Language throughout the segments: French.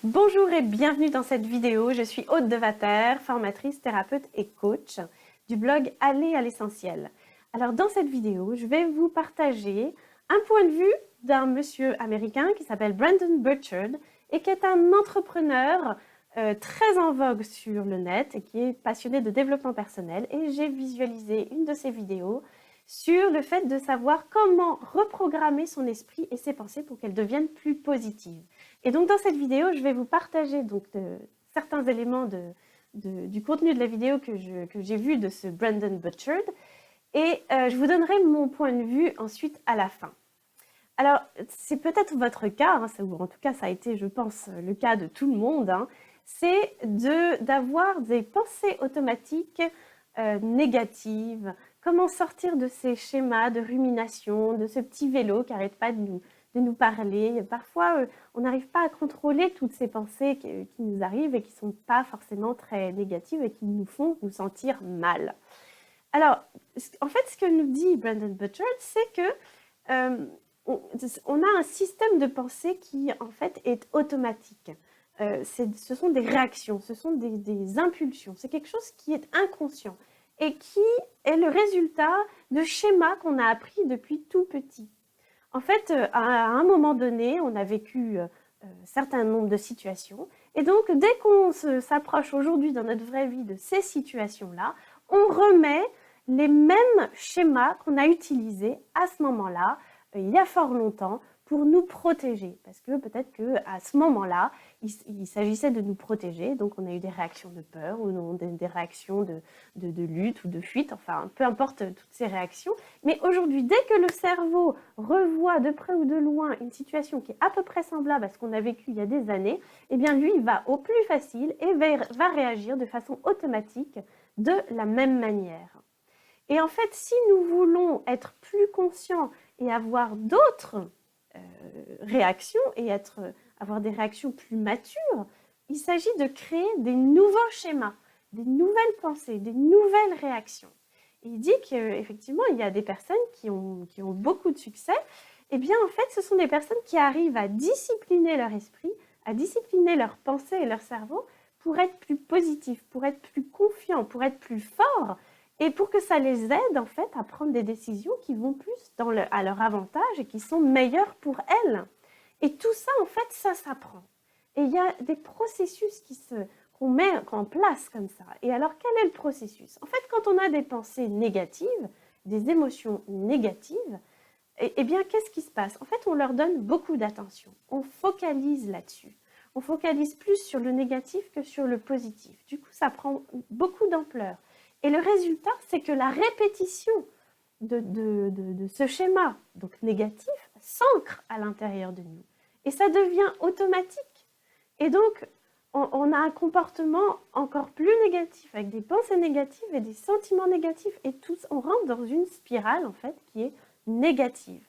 Bonjour et bienvenue dans cette vidéo. Je suis Aude Devater, formatrice, thérapeute et coach du blog Aller à l'essentiel. Alors dans cette vidéo, je vais vous partager un point de vue d'un monsieur américain qui s'appelle Brendon Burchard et qui est un entrepreneur très en vogue sur le net et qui est passionné de développement personnel. Et j'ai visualisé une de ses vidéos sur le fait de savoir comment reprogrammer son esprit et ses pensées pour qu'elles deviennent plus positives. Et donc dans cette vidéo, je vais vous partager certains éléments du contenu de la vidéo que j'ai vu de ce Brendon Burchard et je vous donnerai mon point de vue ensuite à la fin. Alors, c'est peut-être votre cas, ou en tout cas ça a été, je pense, le cas de tout le monde, c'est d'avoir des pensées automatiques négatives. Comment sortir de ces schémas de rumination, de ce petit vélo qui n'arrête pas de nous parler. Parfois, on n'arrive pas à contrôler toutes ces pensées qui nous arrivent et qui ne sont pas forcément très négatives et qui nous font nous sentir mal. Alors, en fait, ce que nous dit Brendon Burchard, c'est que on a un système de pensée qui, en fait, est automatique. Ce sont des réactions, ce sont des impulsions. C'est quelque chose qui est inconscient et qui est le résultat de schémas qu'on a appris depuis tout petit. En fait, à un moment donné, on a vécu un certain nombre de situations. Et donc, dès qu'on s'approche aujourd'hui dans notre vraie vie de ces situations-là, on remet les mêmes schémas qu'on a utilisés à ce moment-là, il y a fort longtemps, pour nous protéger. Parce que peut-être qu'à ce moment-là, il s'agissait de nous protéger. Donc, on a eu des réactions de peur ou des réactions de lutte ou de fuite. Enfin, peu importe toutes ces réactions. Mais aujourd'hui, dès que le cerveau revoit de près ou de loin une situation qui est à peu près semblable à ce qu'on a vécu il y a des années, eh bien, lui, il va au plus facile et va réagir de façon automatique de la même manière. Et en fait, si nous voulons être plus conscients et avoir d'autres réactions et avoir des réactions plus matures, il s'agit de créer des nouveaux schémas, des nouvelles pensées, des nouvelles réactions. Et il dit qu'effectivement, il y a des personnes qui ont beaucoup de succès. Eh bien, en fait, ce sont des personnes qui arrivent à discipliner leur esprit, à discipliner leurs pensées et leur cerveau pour être plus positifs, pour être plus confiants, pour être plus forts et pour que ça les aide en fait à prendre des décisions qui vont plus à leur avantage et qui sont meilleures pour elles. Et tout ça, en fait, ça s'apprend. Et il y a des processus qu'on met en place comme ça. Et alors, quel est le processus? En fait, quand on a des pensées négatives, des émotions négatives, eh bien, qu'est-ce qui se passe? En fait, on leur donne beaucoup d'attention. On focalise là-dessus. On focalise plus sur le négatif que sur le positif. Du coup, ça prend beaucoup d'ampleur. Et le résultat, c'est que la répétition de ce schéma, donc négatif, s'ancre à l'intérieur de nous. Et ça devient automatique. Et donc, on a un comportement encore plus négatif, avec des pensées négatives et des sentiments négatifs. Et on rentre dans une spirale, en fait, qui est négative.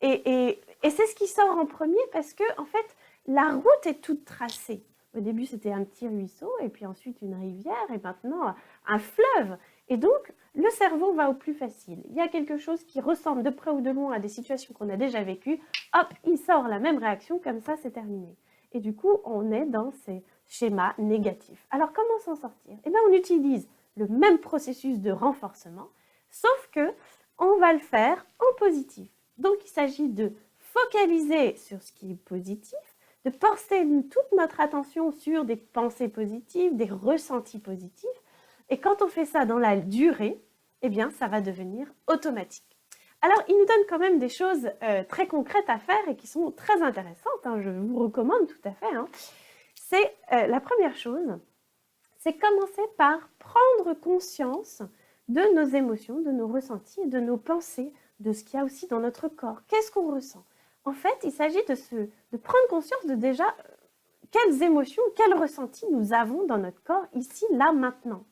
Et c'est ce qui sort en premier parce que, en fait, la route est toute tracée. Au début, c'était un petit ruisseau, et puis ensuite une rivière, et maintenant un fleuve. Et donc, le cerveau va au plus facile. Il y a quelque chose qui ressemble de près ou de loin à des situations qu'on a déjà vécues. Hop, il sort la même réaction, comme ça, c'est terminé. Et du coup, on est dans ces schémas négatifs. Alors, comment s'en sortir? Eh bien, on utilise le même processus de renforcement, sauf que on va le faire en positif. Donc, il s'agit de focaliser sur ce qui est positif, de porter toute notre attention sur des pensées positives, des ressentis positifs. Et quand on fait ça dans la durée, eh bien, ça va devenir automatique. Alors, il nous donne quand même des choses très concrètes à faire et qui sont très intéressantes. Je vous recommande tout à fait. C'est la première chose, c'est commencer par prendre conscience de nos émotions, de nos ressentis et de nos pensées, de ce qu'il y a aussi dans notre corps. Qu'est-ce qu'on ressent? En fait, il s'agit de prendre conscience de déjà quelles émotions, quels ressentis nous avons dans notre corps ici, là, maintenant.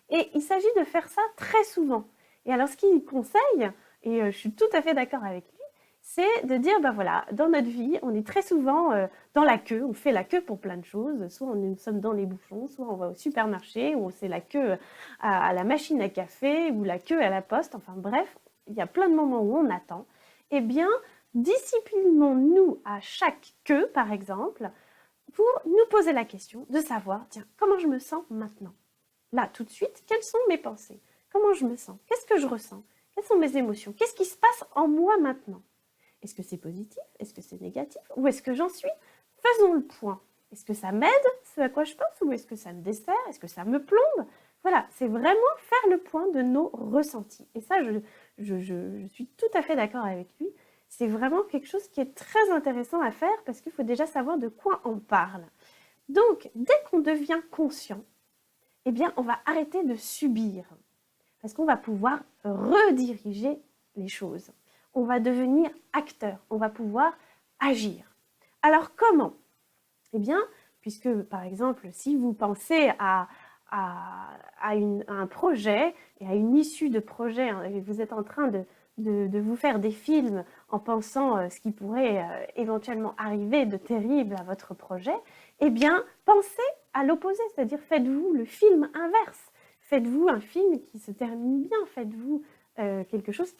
Et il s'agit de faire ça très souvent. Et alors, ce qu'il conseille, et je suis tout à fait d'accord avec lui, c'est de dire, ben voilà, dans notre vie, on est très souvent dans la queue, on fait la queue pour plein de choses, soit nous sommes dans les bouchons, soit on va au supermarché, ou c'est la queue à la machine à café, ou la queue à la poste, enfin bref, il y a plein de moments où on attend. Eh bien, disciplinons-nous à chaque queue, par exemple, pour nous poser la question de savoir, tiens, comment je me sens maintenant? Là, tout de suite, quelles sont mes pensées? Comment je me sens? Qu'est-ce que je ressens? Quelles sont mes émotions? Qu'est-ce qui se passe en moi maintenant? Est-ce que c'est positif? Est-ce que c'est négatif? Où est-ce que j'en suis? Faisons le point. Est-ce que ça m'aide, ce à quoi je pense? Ou est-ce que ça me dessert? Est-ce que ça me plombe? Voilà, c'est vraiment faire le point de nos ressentis. Et ça, je suis tout à fait d'accord avec lui. C'est vraiment quelque chose qui est très intéressant à faire parce qu'il faut déjà savoir de quoi on parle. Donc, dès qu'on devient conscient, eh bien, on va arrêter de subir parce qu'on va pouvoir rediriger les choses. On va devenir acteur, on va pouvoir agir. Alors, comment? Eh bien, puisque, par exemple, si vous pensez à un projet et à une issue de projet, hein, et vous êtes en train de vous faire des films en pensant ce qui pourrait éventuellement arriver de terrible à votre projet, eh bien, pensez à l'opposé, c'est-à-dire faites-vous le film inverse. Faites-vous un film qui se termine bien, faites-vous quelque chose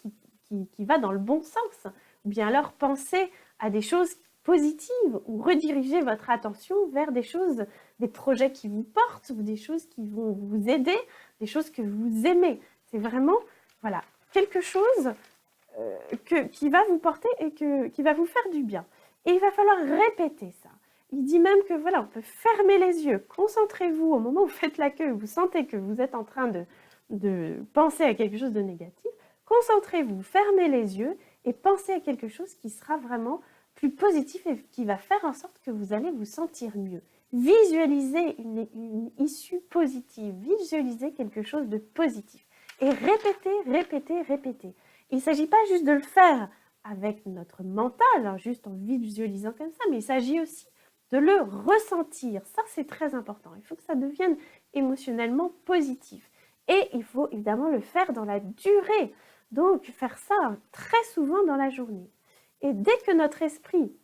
qui va dans le bon sens. Ou bien alors pensez à des choses positives ou redirigez votre attention vers des choses, des projets qui vous portent ou des choses qui vont vous aider, des choses que vous aimez. C'est vraiment voilà, quelque chose qui va vous porter et qui va vous faire du bien. Et il va falloir répéter ça. Il dit même que voilà, on peut fermer les yeux, concentrez-vous au moment où vous faites la queue, vous sentez que vous êtes en train de penser à quelque chose de négatif, concentrez-vous, fermez les yeux et pensez à quelque chose qui sera vraiment plus positif et qui va faire en sorte que vous allez vous sentir mieux. Visualisez une issue positive, visualisez quelque chose de positif. Et répétez, répétez, répétez. Il ne s'agit pas juste de le faire avec notre mental, hein, juste en visualisant comme ça, mais il s'agit aussi de le ressentir. Ça, c'est très important. Il faut que ça devienne émotionnellement positif. Et il faut évidemment le faire dans la durée. Donc, faire ça très souvent dans la journée. Et dès que notre esprit,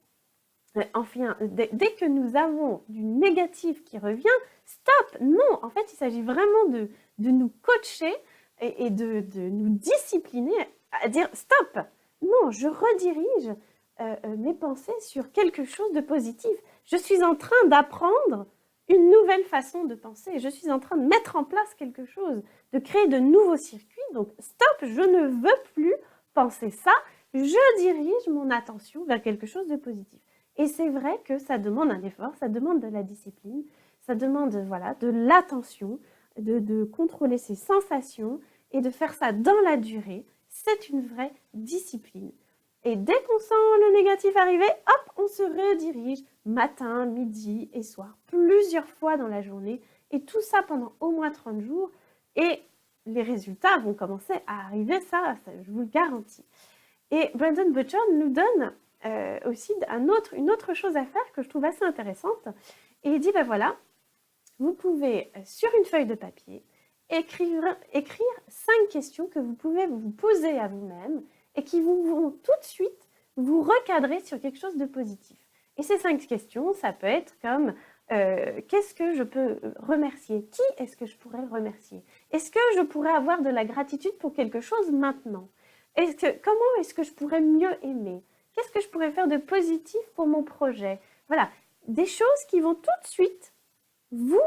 enfin, dès que nous avons du négatif qui revient, stop! Non, en fait, il s'agit vraiment de nous coacher et de nous discipliner à dire stop! Non, je redirige mes pensées sur quelque chose de positif. Je suis en train d'apprendre une nouvelle façon de penser. Je suis en train de mettre en place quelque chose, de créer de nouveaux circuits. Donc, stop, je ne veux plus penser ça. Je dirige mon attention vers quelque chose de positif. Et c'est vrai que ça demande un effort, ça demande de la discipline, ça demande voilà, de l'attention, de contrôler ses sensations et de faire ça dans la durée. C'est une vraie discipline. Et dès qu'on sent le négatif arriver, hop, on se redirige matin, midi et soir, plusieurs fois dans la journée. Et tout ça pendant au moins 30 jours. Et les résultats vont commencer à arriver, ça je vous le garantis. Et Brendon Burchard nous donne aussi une autre chose à faire que je trouve assez intéressante. Et il dit, ben voilà, vous pouvez, sur une feuille de papier, écrire 5 questions que vous pouvez vous poser à vous-même et qui vont tout de suite vous recadrer sur quelque chose de positif. Et ces 5 questions, ça peut être comme qu'est-ce que je peux remercier? Qui est-ce que je pourrais remercier? Est-ce que je pourrais avoir de la gratitude pour quelque chose maintenant? Comment est-ce que je pourrais mieux aimer? Qu'est-ce que je pourrais faire de positif pour mon projet? Voilà, des choses qui vont tout de suite vous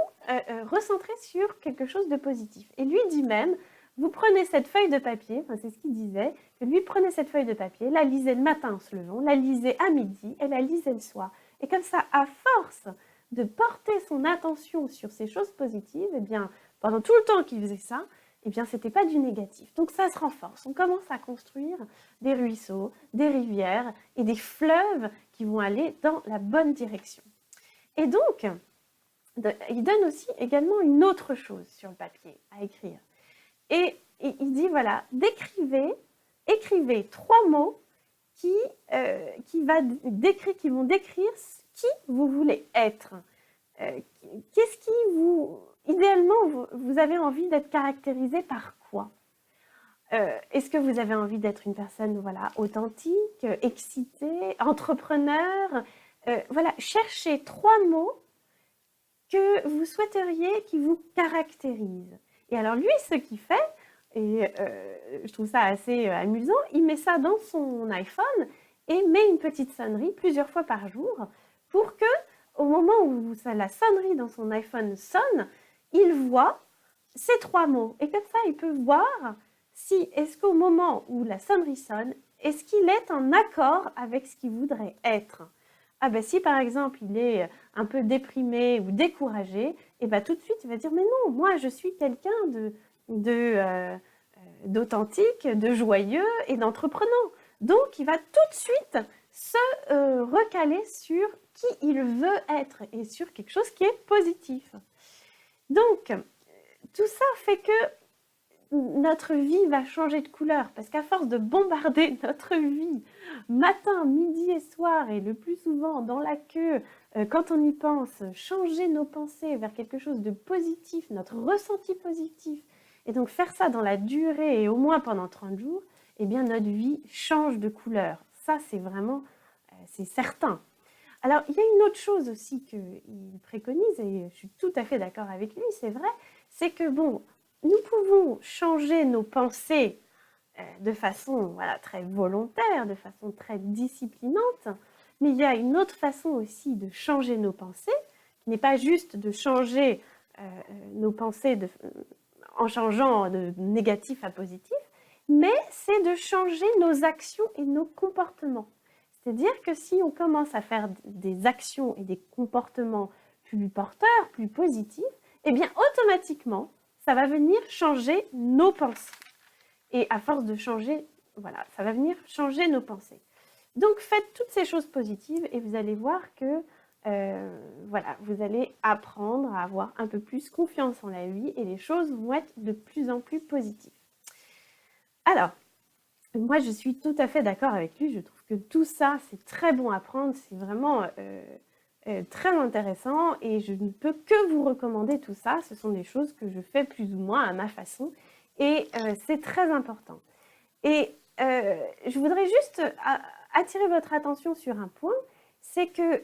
recentrer sur quelque chose de positif. Et lui dit même, vous prenez cette feuille de papier, enfin c'est ce qu'il disait, que lui prenait cette feuille de papier, la lisait le matin en se levant, la lisait à midi et la lisait le soir. Et comme ça, à force de porter son attention sur ces choses positives, eh bien, pendant tout le temps qu'il faisait ça, eh bien, c'était pas du négatif. Donc ça se renforce. On commence à construire des ruisseaux, des rivières et des fleuves qui vont aller dans la bonne direction. Et donc, il donne aussi également une autre chose sur le papier à écrire. Et il dit, voilà, écrivez 3 mots qui vont décrire qui vous voulez être. Qu'est-ce qui idéalement, vous avez envie d'être caractérisé par quoi? Est-ce que vous avez envie d'être une personne voilà, authentique, excitée, entrepreneur? Voilà, cherchez 3 mots que vous souhaiteriez qui vous caractérisent. Et alors lui, ce qu'il fait, et je trouve ça assez amusant, il met ça dans son iPhone et met une petite sonnerie plusieurs fois par jour pour que, au moment où la sonnerie dans son iPhone sonne, il voit ces 3 mots. Et comme ça, il peut voir si, est-ce qu'au moment où la sonnerie sonne, est-ce qu'il est en accord avec ce qu'il voudrait être. Ah ben si par exemple il est un peu déprimé ou découragé, et ben tout de suite il va dire mais non, moi je suis quelqu'un d'authentique, de joyeux et d'entreprenant. Donc il va tout de suite se recaler sur qui il veut être et sur quelque chose qui est positif. Donc tout ça fait que notre vie va changer de couleur parce qu'à force de bombarder notre vie matin, midi et soir et le plus souvent dans la queue, quand on y pense, changer nos pensées vers quelque chose de positif, notre ressenti positif, et donc faire ça dans la durée et au moins pendant 30 jours, eh bien notre vie change de couleur. Ça, c'est vraiment, c'est certain. Alors, il y a une autre chose aussi qu'il préconise, et je suis tout à fait d'accord avec lui, c'est vrai, c'est que bon, nous pouvons changer nos pensées de façon voilà, très volontaire, de façon très disciplinante, mais il y a une autre façon aussi de changer nos pensées, qui n'est pas juste de changer nos pensées en changeant de négatif à positif, mais c'est de changer nos actions et nos comportements. C'est-à-dire que si on commence à faire des actions et des comportements plus porteurs, plus positifs, eh bien automatiquement, ça va venir changer nos pensées. Et à force de changer, voilà, ça va venir changer nos pensées. Donc faites toutes ces choses positives et vous allez voir que voilà, vous allez apprendre à avoir un peu plus confiance en la vie et les choses vont être de plus en plus positives. Alors, moi je suis tout à fait d'accord avec lui, je trouve que tout ça c'est très bon à prendre, c'est vraiment très intéressant et je ne peux que vous recommander tout ça, ce sont des choses que je fais plus ou moins à ma façon et c'est très important. Et je voudrais juste attirer votre attention sur un point, c'est que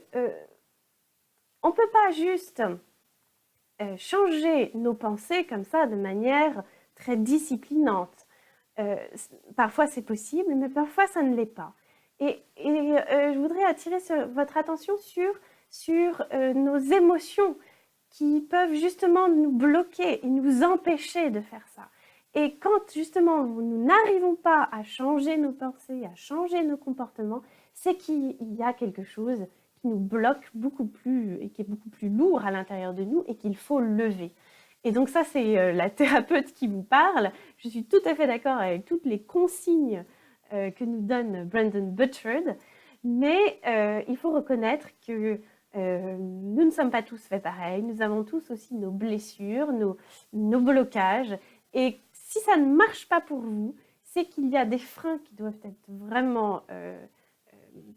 on ne peut pas juste changer nos pensées comme ça de manière très disciplinante. Parfois c'est possible, mais parfois ça ne l'est pas. Et je voudrais attirer votre attention sur nos émotions qui peuvent justement nous bloquer et nous empêcher de faire ça. Et quand justement nous n'arrivons pas à changer nos pensées, à changer nos comportements, c'est qu'il y a quelque chose qui nous bloque beaucoup plus et qui est beaucoup plus lourd à l'intérieur de nous et qu'il faut lever. Et donc ça, c'est la thérapeute qui vous parle. Je suis tout à fait d'accord avec toutes les consignes que nous donne Brendon Burchard, mais il faut reconnaître que nous ne sommes pas tous faits pareil, nous avons tous aussi nos blessures, nos blocages, et si ça ne marche pas pour vous, c'est qu'il y a des freins qui doivent être vraiment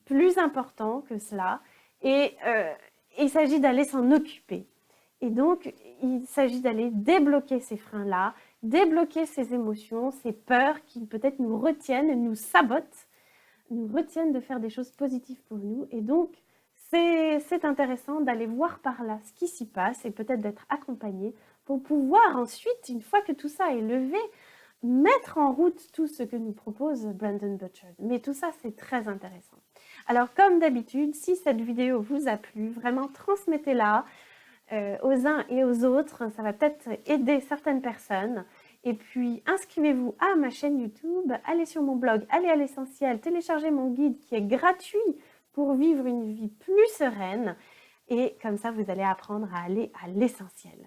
plus importants que cela, et il s'agit d'aller s'en occuper. Et donc, il s'agit d'aller débloquer ces freins-là, débloquer ces émotions, ces peurs qui peut-être nous retiennent, nous sabotent, nous retiennent de faire des choses positives pour nous. Et donc, c'est intéressant d'aller voir par là ce qui s'y passe et peut-être d'être accompagné pour pouvoir ensuite, une fois que tout ça est levé, mettre en route tout ce que nous propose Brendon Burchard. Mais tout ça, c'est très intéressant. Alors, comme d'habitude, si cette vidéo vous a plu, vraiment transmettez-la aux uns et aux autres. Ça va peut-être aider certaines personnes. Et puis, inscrivez-vous à ma chaîne YouTube, allez sur mon blog, allez à l'essentiel, téléchargez mon guide qui est gratuit pour vivre une vie plus sereine. Et comme ça, vous allez apprendre à aller à l'essentiel.